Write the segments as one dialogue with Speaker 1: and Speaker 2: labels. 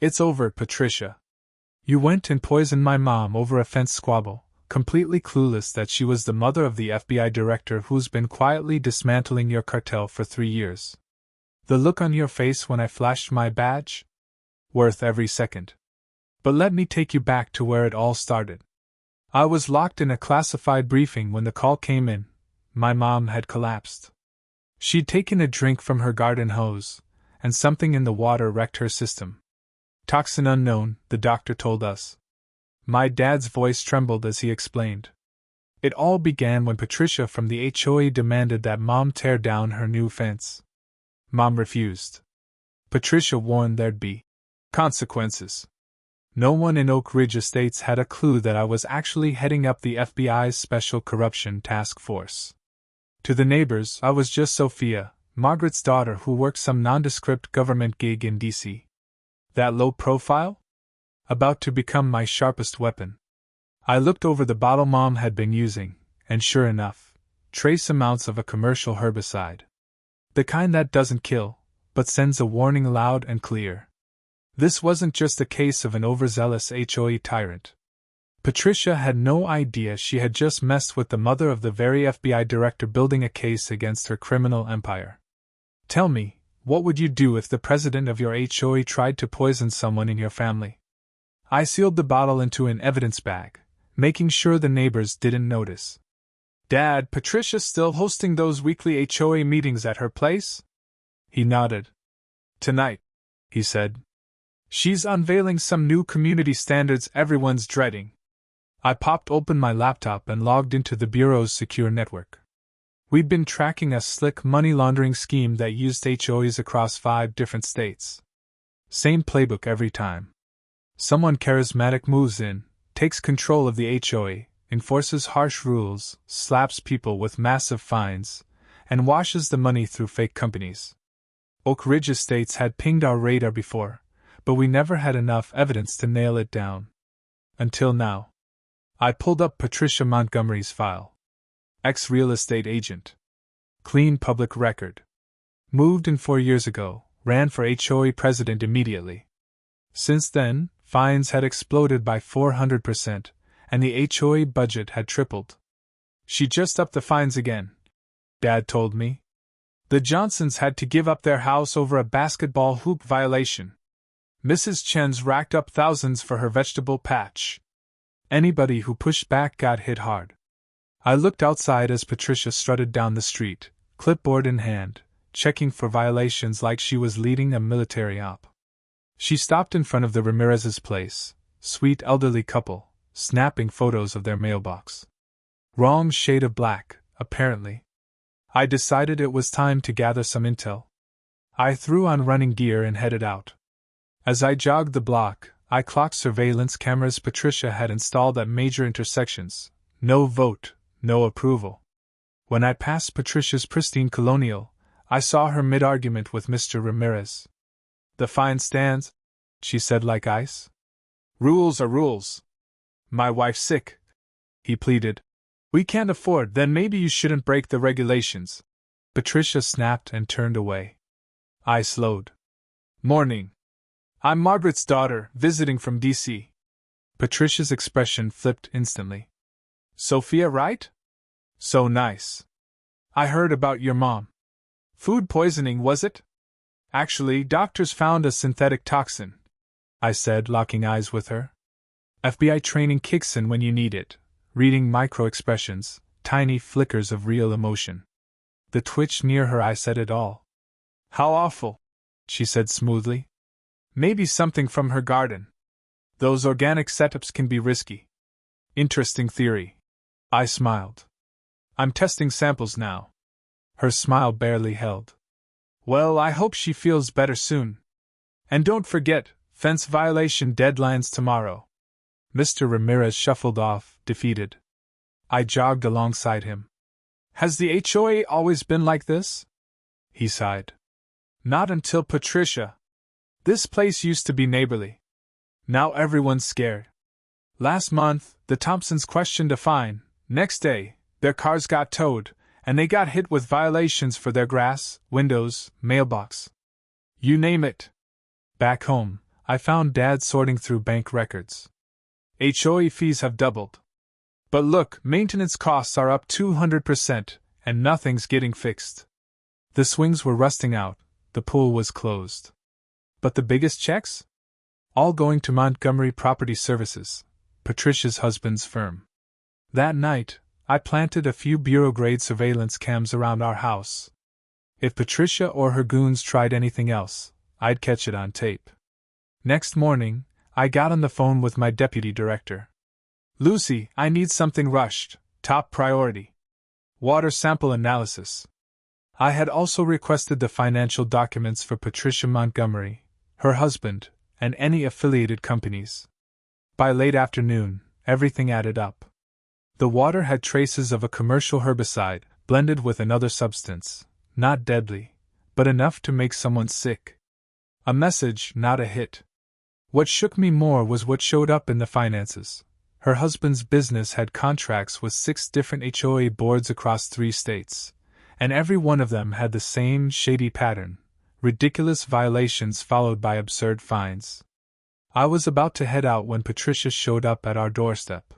Speaker 1: It's over, Patricia. You went and poisoned my mom over a fence squabble, completely clueless that she was the mother of the FBI director who's been quietly dismantling your cartel for 3 years. The look on your face when I flashed my badge? Worth every second. But let me take you back to where it all started. I was locked in a classified briefing when the call came in. My mom had collapsed. She'd taken a drink from her garden hose, and something in the water wrecked her system. Toxin unknown, the doctor told us. My dad's voice trembled as he explained. It all began when Patricia from the HOA demanded that Mom tear down her new fence. Mom refused. Patricia warned there'd be consequences. No one in Oak Ridge Estates had a clue that I was actually heading up the FBI's Special Corruption Task Force. To the neighbors, I was just Sophia, Margaret's daughter who worked some nondescript government gig in D.C. That low profile? About to become my sharpest weapon. I looked over the bottle Mom had been using, and sure enough, trace amounts of a commercial herbicide. The kind that doesn't kill, but sends a warning loud and clear. This wasn't just a case of an overzealous HOA tyrant. Patricia had no idea she had just messed with the mother of the very FBI director building a case against her criminal empire. Tell me, what would you do if the president of your HOA tried to poison someone in your family? I sealed the bottle into an evidence bag, making sure the neighbors didn't notice. Dad, Patricia's still hosting those weekly HOA meetings at her place? He nodded. Tonight, he said. She's unveiling some new community standards everyone's dreading. I popped open my laptop and logged into the Bureau's secure network. We'd been tracking a slick money laundering scheme that used HOAs across 5 different states. Same playbook every time. Someone charismatic moves in, takes control of the HOA, enforces harsh rules, slaps people with massive fines, and washes the money through fake companies. Oak Ridge Estates had pinged our radar before, but we never had enough evidence to nail it down. Until now. I pulled up Patricia Montgomery's file. Ex-real estate agent. Clean public record. Moved in 4 years ago, ran for HOA president immediately. Since then, fines had exploded by 400%, and the HOA budget had tripled. She just upped the fines again, Dad told me. The Johnsons had to give up their house over a basketball hoop violation. Mrs. Chen's racked up thousands for her vegetable patch. Anybody who pushed back got hit hard. I looked outside as Patricia strutted down the street, clipboard in hand, checking for violations like she was leading a military op. She stopped in front of the Ramirez's place, sweet elderly couple, snapping photos of their mailbox. Wrong shade of black, apparently. I decided it was time to gather some intel. I threw on running gear and headed out. As I jogged the block, I clocked surveillance cameras Patricia had installed at major intersections. No vote, no approval. When I passed Patricia's pristine colonial, I saw her mid-argument with Mr. Ramirez. The fine stands, she said like ice. Rules are rules. My wife's sick, he pleaded. We can't afford, then maybe you shouldn't break the regulations. Patricia snapped and turned away. I slowed. Morning. I'm Margaret's daughter, visiting from D.C. Patricia's expression flipped instantly. Sophia, right? So nice. I heard about your mom. Food poisoning, was it? Actually, doctors found a synthetic toxin, I said, locking eyes with her. FBI training kicks in when you need it, reading micro-expressions, tiny flickers of real emotion. The twitch near her eye said it all. How awful, she said smoothly. Maybe something from her garden. Those organic setups can be risky. Interesting theory. I smiled. I'm testing samples now. Her smile barely held. Well, I hope she feels better soon. And don't forget, fence violation deadline's tomorrow. Mr. Ramirez shuffled off, defeated. I jogged alongside him. Has the HOA always been like this? He sighed. Not until Patricia. This place used to be neighborly. Now everyone's scared. Last month, the Thompsons questioned a fine. Next day, their cars got towed, and they got hit with violations for their grass, windows, mailbox. You name it. Back home, I found Dad sorting through bank records. HOA fees have doubled. But look, maintenance costs are up 200%, and nothing's getting fixed. The swings were rusting out, the pool was closed. But the biggest checks? All going to Montgomery Property Services, Patricia's husband's firm. That night, I planted a few bureau-grade surveillance cams around our house. If Patricia or her goons tried anything else, I'd catch it on tape. Next morning, I got on the phone with my deputy director. Lucy, I need something rushed, top priority. Water sample analysis. I had also requested the financial documents for Patricia Montgomery, her husband, and any affiliated companies. By late afternoon, everything added up. The water had traces of a commercial herbicide, blended with another substance, not deadly, but enough to make someone sick. A message, not a hit. What shook me more was what showed up in the finances. Her husband's business had contracts with 6 different HOA boards across 3 states, and every one of them had the same shady pattern: ridiculous violations followed by absurd fines. I was about to head out when Patricia showed up at our doorstep.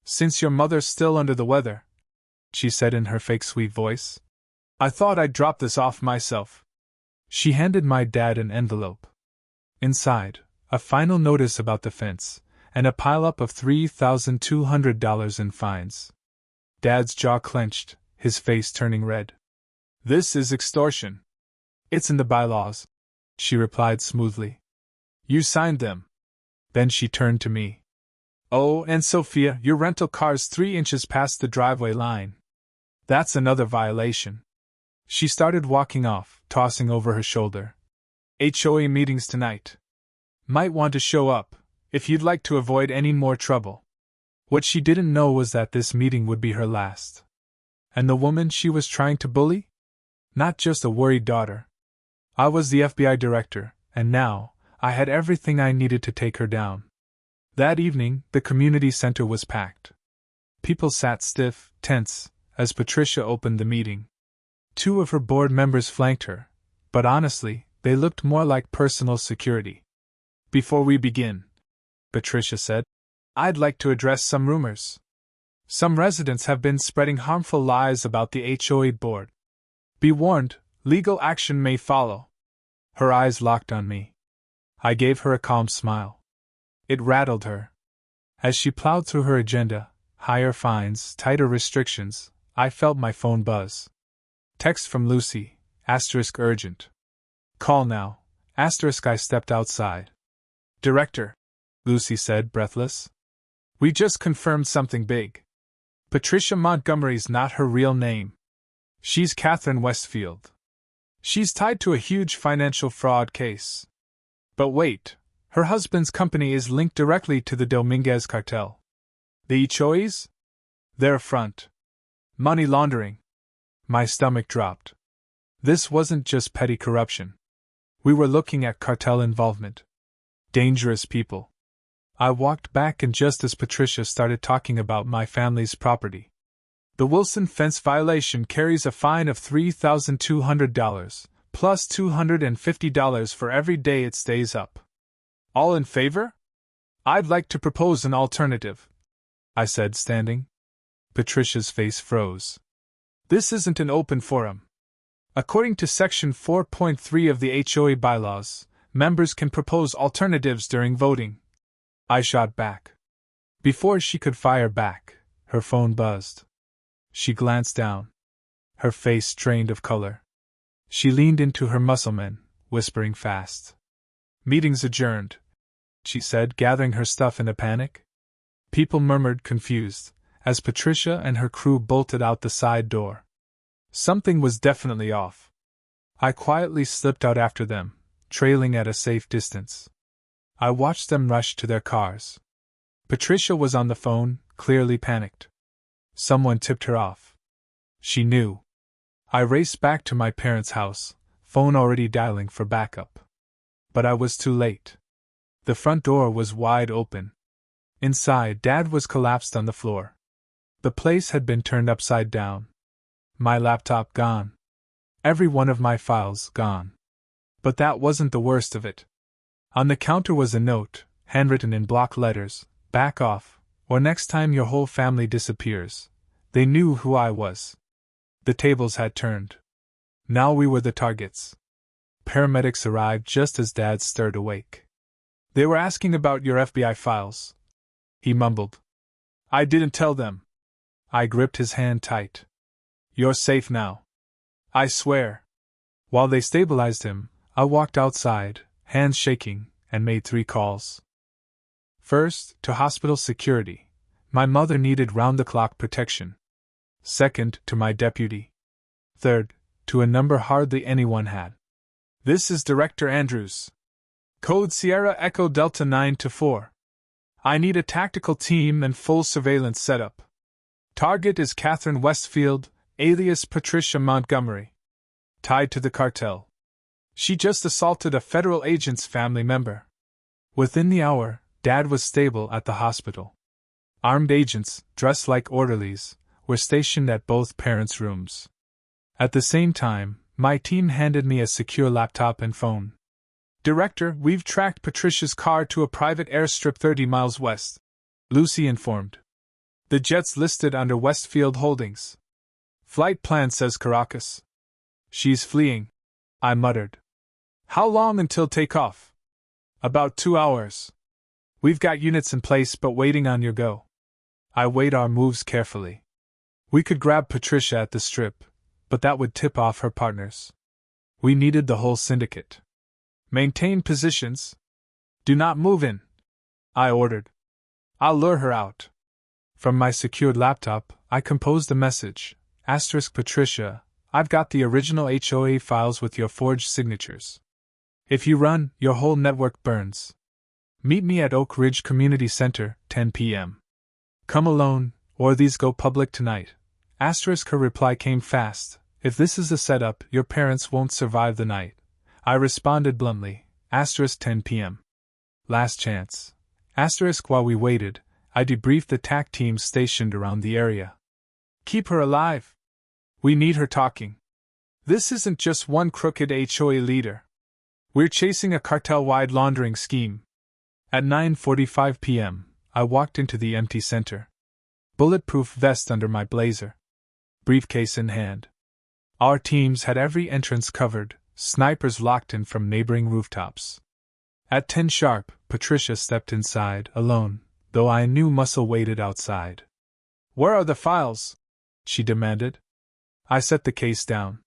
Speaker 1: "Since your mother's still under the weather," she said in her fake sweet voice, "I thought I'd drop this off myself." She handed my dad an envelope. Inside, a final notice about the fence, and a pileup of $3,200 in fines. Dad's jaw clenched, his face turning red. "This is extortion." "It's in the bylaws," she replied smoothly. "You signed them." Then she turned to me. "Oh, and Sophia, your rental car's 3 inches past the driveway line. That's another violation." She started walking off, tossing over her shoulder. "HOA meetings tonight. Might want to show up, if you'd like to avoid any more trouble." What she didn't know was that this meeting would be her last. And the woman she was trying to bully? Not just a worried daughter. I was the FBI director, and now, I had everything I needed to take her down. That evening, the community center was packed. People sat stiff, tense, as Patricia opened the meeting. 2 of her board members flanked her, but honestly, they looked more like personal security. "Before we begin," Patricia said, "I'd like to address some rumors. Some residents have been spreading harmful lies about the HOA board. Be warned, legal action may follow." Her eyes locked on me. I gave her a calm smile. It rattled her. As she plowed through her agenda, higher fines, tighter restrictions, I felt my phone buzz. Text from Lucy, *urgent. "Call now, *. I stepped outside. "Director," Lucy said, breathless. "We just confirmed something big. Patricia Montgomery's not her real name. She's Catherine Westfield. She's tied to a huge financial fraud case. But wait, her husband's company is linked directly to the Dominguez cartel. The HOAs? They're a front. Money laundering." My stomach dropped. This wasn't just petty corruption. We were looking at cartel involvement. Dangerous people. I walked back, and just as Patricia started talking about my family's property. "The Wilson fence violation carries a fine of $3,200, plus $250 for every day it stays up. All in favor? I'd like to propose an alternative," I said, standing. Patricia's face froze. "This isn't an open forum. According to Section 4.3 of the HOA bylaws, members can propose alternatives during voting." I shot back. Before she could fire back, her phone buzzed. She glanced down. Her face strained of color. She leaned into her muscleman, whispering fast. "Meeting's adjourned," she said, gathering her stuff in a panic. People murmured, confused, as Patricia and her crew bolted out the side door. Something was definitely off. I quietly slipped out after them, trailing at a safe distance. I watched them rush to their cars. Patricia was on the phone, clearly panicked. Someone tipped her off. She knew. I raced back to my parents' house, phone already dialing for backup. But I was too late. The front door was wide open. Inside, Dad was collapsed on the floor. The place had been turned upside down. My laptop gone. Every one of my files gone. But that wasn't the worst of it. On the counter was a note, handwritten in block letters, "Back off, or next time your whole family disappears." They knew who I was. The tables had turned. Now we were the targets. Paramedics arrived just as Dad stirred awake. "They were asking about your FBI files," he mumbled. "I didn't tell them." I gripped his hand tight. "You're safe now. I swear." While they stabilized him, I walked outside, hands shaking, and made 3 calls. First, to hospital security. My mother needed round-the-clock protection. Second, to my deputy. Third, to a number hardly anyone had. "This is Director Andrews. Code Sierra Echo Delta 9-4. I need a tactical team and full surveillance setup. Target is Catherine Westfield, alias Patricia Montgomery. Tied to the cartel. She just assaulted a federal agent's family member." Within the hour, Dad was stable at the hospital. Armed agents, dressed like orderlies, were stationed at both parents' rooms. At the same time, my team handed me a secure laptop and phone. "Director, we've tracked Patricia's car to a private airstrip 30 miles west," Lucy informed. "The jet's listed under Westfield Holdings. Flight plan says Caracas." "She's fleeing," I muttered. "How long until takeoff?" "About 2 hours. We've got units in place but waiting on your go." I weighed our moves carefully. We could grab Patricia at the strip, but that would tip off her partners. We needed the whole syndicate. "Maintain positions. Do not move in," I ordered. "I'll lure her out." From my secured laptop, I composed a message. Patricia, I've got the original HOA files with your forged signatures. If you run, your whole network burns. Meet me at Oak Ridge Community Center, 10 p.m. Come alone, or these go public tonight. Her reply came fast. "If this is a setup, your parents won't survive the night." I responded bluntly. 10 p.m. Last chance. While we waited, I debriefed the TAC teams stationed around the area. "Keep her alive. We need her talking. This isn't just one crooked HOA leader. We're chasing a cartel-wide laundering scheme." At 9:45 p.m., I walked into the empty center. Bulletproof vest under my blazer. Briefcase in hand. Our teams had every entrance covered, snipers locked in from neighboring rooftops. At 10 sharp, Patricia stepped inside, alone, though I knew muscle waited outside. "Where are the files?" she demanded. I set the case down.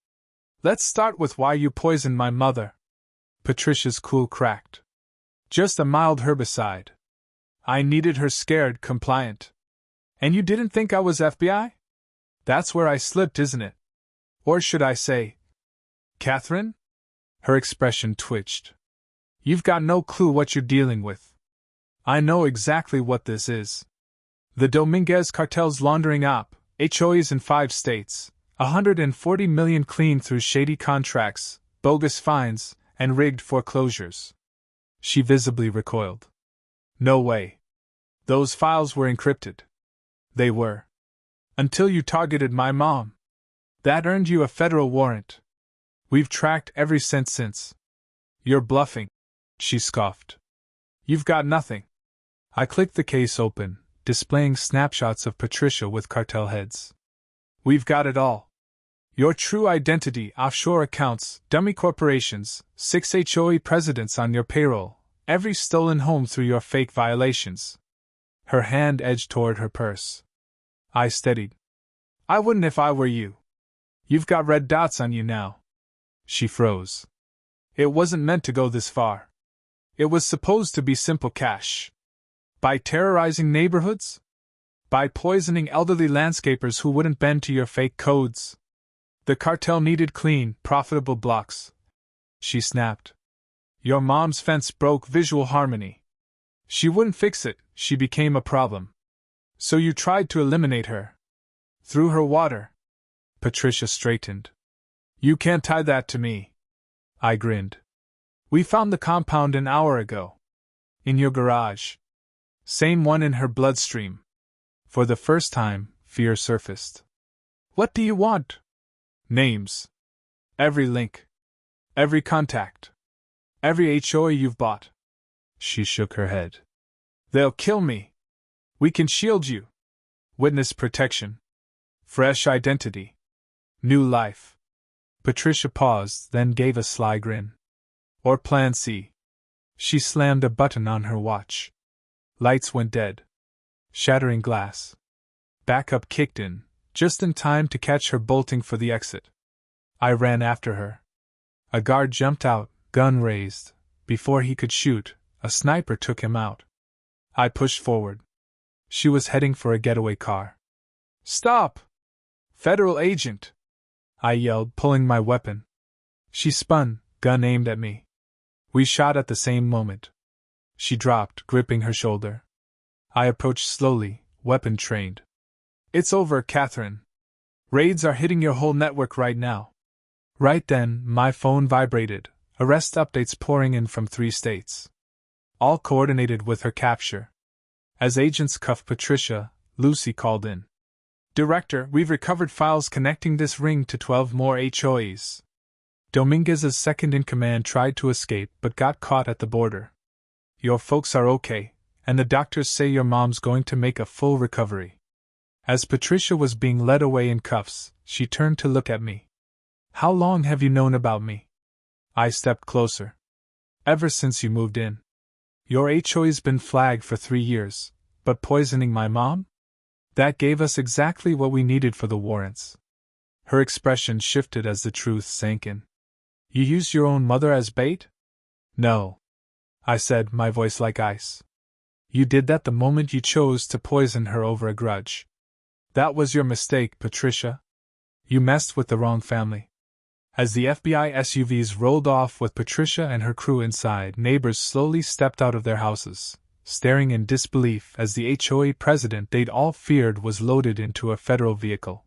Speaker 1: "Let's start with why you poisoned my mother." Patricia's cool cracked. "Just a mild herbicide. I needed her scared, compliant. And you didn't think I was FBI? That's where I slipped, isn't it? Or should I say, Catherine?" Her expression twitched. "You've got no clue what you're dealing with. I know exactly what this is. The Dominguez cartel's laundering op, HOAs in 5 states, 140 million clean through shady contracts, bogus fines, and rigged foreclosures." She visibly recoiled. "No way. Those files were encrypted." "They were. Until you targeted my mom. That earned you a federal warrant. We've tracked every cent since." "You're bluffing," she scoffed. "You've got nothing." I clicked the case open, displaying snapshots of Patricia with cartel heads. "We've got it all. Your true identity, offshore accounts, dummy corporations, 6 HOA presidents on your payroll, every stolen home through your fake violations." Her hand edged toward her purse. I steadied. "I wouldn't if I were you. You've got red dots on you now." She froze. "It wasn't meant to go this far. It was supposed to be simple cash. By terrorizing neighborhoods? By poisoning elderly landscapers who wouldn't bend to your fake codes? The cartel needed clean, profitable blocks," she snapped. "Your mom's fence broke visual harmony. She wouldn't fix it, she became a problem. So you tried to eliminate her. Threw her water." Patricia straightened. "You can't tie that to me." I grinned. "We found the compound an hour ago. In your garage. Same one in her bloodstream." For the first time, fear surfaced. "What do you want?" "Names. Every link. Every contact. Every HOA you've bought." She shook her head. They'll kill me. We can shield you. Witness protection. Fresh identity. New life. Patricia paused, then gave a sly grin. Or Plan C. She slammed a button on her watch. Lights went dead. Shattering glass. Backup kicked in, just in time to catch her bolting for the exit. I ran after her. A guard jumped out, gun raised. Before he could shoot, a sniper took him out. I pushed forward. She was heading for a getaway car. Stop! Federal agent! I yelled, pulling my weapon. She spun, gun aimed at me. We shot at the same moment. She dropped, gripping her shoulder. I approached slowly, weapon trained. It's over, Catherine. Raids are hitting your whole network right now. Right then, my phone vibrated, arrest updates pouring in from 3 states. All coordinated with her capture. As agents cuffed Patricia, Lucy called in. Director, we've recovered files connecting this ring to 12 more HOAs. Dominguez's second-in-command tried to escape but got caught at the border. Your folks are okay, and the doctors say your mom's going to make a full recovery. As Patricia was being led away in cuffs, she turned to look at me. How long have you known about me? I stepped closer. Ever since you moved in. Your HOA's been flagged for 3 years, but poisoning my mom? That gave us exactly what we needed for the warrants. Her expression shifted as the truth sank in. You used your own mother as bait? No. I said, my voice like ice. You did that the moment you chose to poison her over a grudge. That was your mistake, Patricia. You messed with the wrong family. As the FBI SUVs rolled off with Patricia and her crew inside, neighbors slowly stepped out of their houses, staring in disbelief as the HOA president they'd all feared was loaded into a federal vehicle.